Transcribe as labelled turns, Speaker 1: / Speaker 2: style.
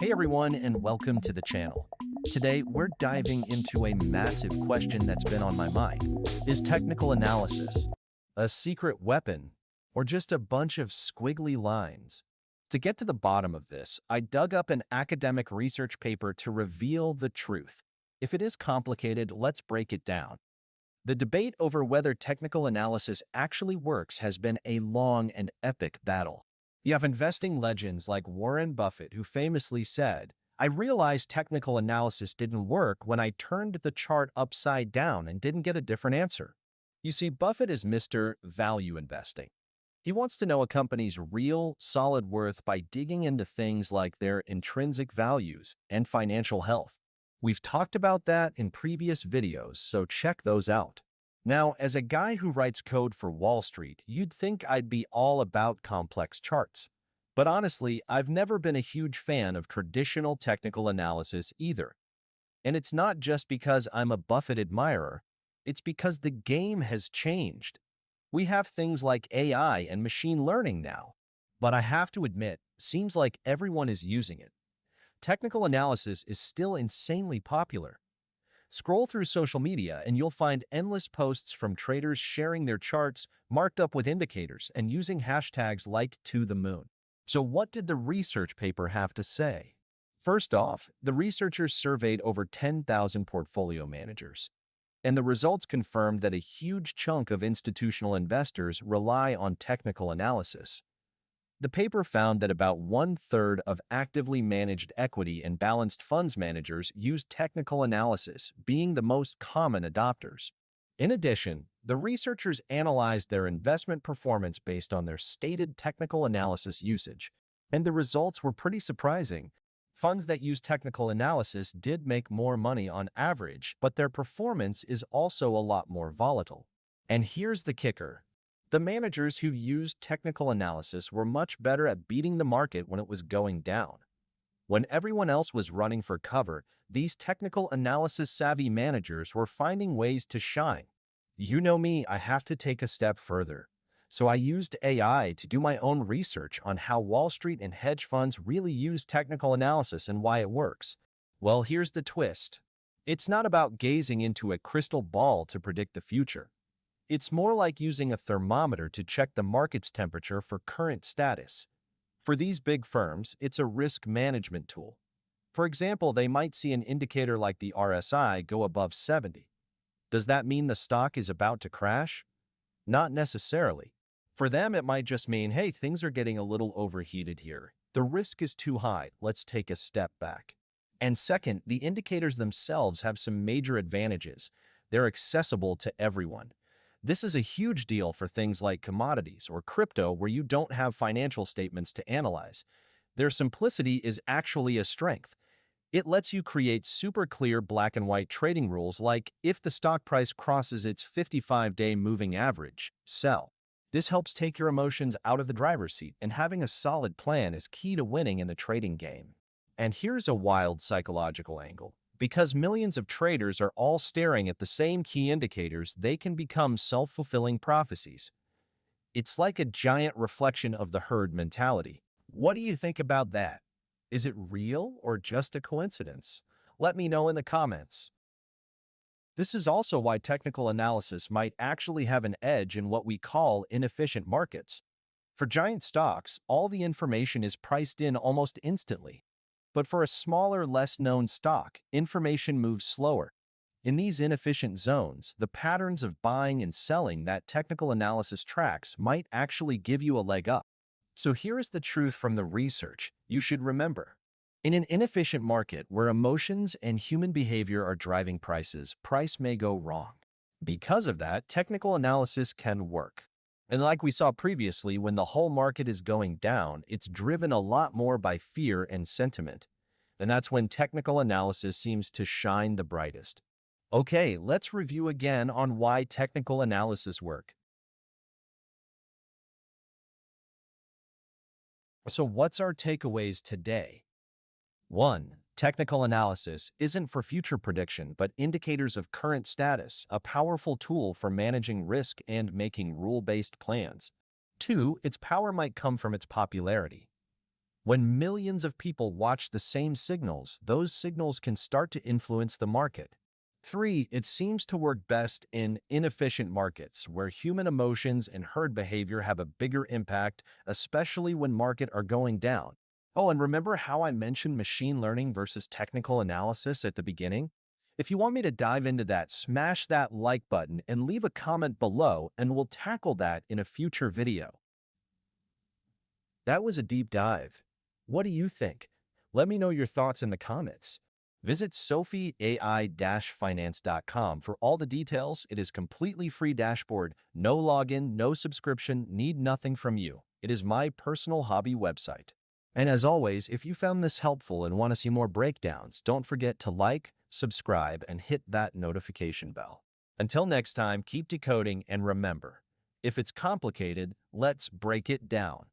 Speaker 1: Hey everyone, and welcome to the channel. Today, we're diving into a massive question that's been on my mind. Is technical analysis a secret weapon or just a bunch of squiggly lines? To get to the bottom of this, I dug up an academic research paper to reveal the truth. If it is complicated, let's break it down. The debate over whether technical analysis actually works has been a long and epic battle. You have investing legends like Warren Buffett, who famously said, "I realized technical analysis didn't work when I turned the chart upside down and didn't get a different answer." You see, Buffett is Mr. Value Investing. He wants to know a company's real, solid worth by digging into things like their intrinsic values and financial health. We've talked about that in previous videos, so check those out. Now, as a guy who writes code for Wall Street, you'd think I'd be all about complex charts. But honestly, I've never been a huge fan of traditional technical analysis either. And it's not just because I'm a Buffett admirer, it's because the game has changed. We have things like AI and machine learning now. But I have to admit, seems like everyone is using it. Technical analysis is still insanely popular. Scroll through social media and you'll find endless posts from traders sharing their charts marked up with indicators and using hashtags like to the moon. So what did the research paper have to say? First off, the researchers surveyed over 10,000 portfolio managers, and the results confirmed that a huge chunk of institutional investors rely on technical analysis. The paper found that about one-third of actively managed equity and balanced funds managers use technical analysis, being the most common adopters. In addition, the researchers analyzed their investment performance based on their stated technical analysis usage, and the results were pretty surprising. Funds that use technical analysis did make more money on average, but their performance is also a lot more volatile. And here's the kicker. The managers who used technical analysis were much better at beating the market when it was going down. When everyone else was running for cover, these technical analysis savvy managers were finding ways to shine. You know me, I have to take a step further. So I used AI to do my own research on how Wall Street and hedge funds really use technical analysis and why it works. Well, here's the twist. It's not about gazing into a crystal ball to predict the future. It's more like using a thermometer to check the market's temperature for current status. For these big firms, it's a risk management tool. For example, they might see an indicator like the RSI go above 70. Does that mean the stock is about to crash? Not necessarily. For them, it might just mean, hey, things are getting a little overheated here. The risk is too high. Let's take a step back. And second, the indicators themselves have some major advantages. They're accessible to everyone. This is a huge deal for things like commodities or crypto where you don't have financial statements to analyze. Their simplicity is actually a strength. It lets you create super clear black and white trading rules like if the stock price crosses its 55-day moving average, sell. This helps take your emotions out of the driver's seat, and having a solid plan is key to winning in the trading game. And here's a wild psychological angle. Because millions of traders are all staring at the same key indicators, they can become self-fulfilling prophecies. It's like a giant reflection of the herd mentality. What do you think about that? Is it real or just a coincidence? Let me know in the comments. This is also why technical analysis might actually have an edge in what we call inefficient markets. For giant stocks, all the information is priced in almost instantly. But for a smaller, less-known stock, information moves slower. In these inefficient zones, the patterns of buying and selling that technical analysis tracks might actually give you a leg up. So here is the truth from the research you should remember. In an inefficient market where emotions and human behavior are driving prices, price may go wrong. Because of that, technical analysis can work. And like we saw previously, when the whole market is going down, it's driven a lot more by fear and sentiment. And that's when technical analysis seems to shine the brightest. Okay, let's review again on why technical analysis work. So what's our takeaways today? 1. Technical analysis isn't for future prediction, but indicators of current status, a powerful tool for managing risk and making rule-based plans. 2. Its power might come from its popularity. When millions of people watch the same signals, those signals can start to influence the market. 3. It seems to work best in inefficient markets where human emotions and herd behavior have a bigger impact, especially when markets are going down. Oh, and remember how I mentioned machine learning versus technical analysis at the beginning? If you want me to dive into that, smash that like button and leave a comment below, and we'll tackle that in a future video. That was a deep dive. What do you think? Let me know your thoughts in the comments. Visit SOPHIE-AI-finance.com for all the details. It is completely free dashboard, no login, no subscription, need nothing from you. It is my personal hobby website. And as always, if you found this helpful and want to see more breakdowns, don't forget to like, subscribe, and hit that notification bell. Until next time, keep decoding and remember, if it's complicated, let's break it down.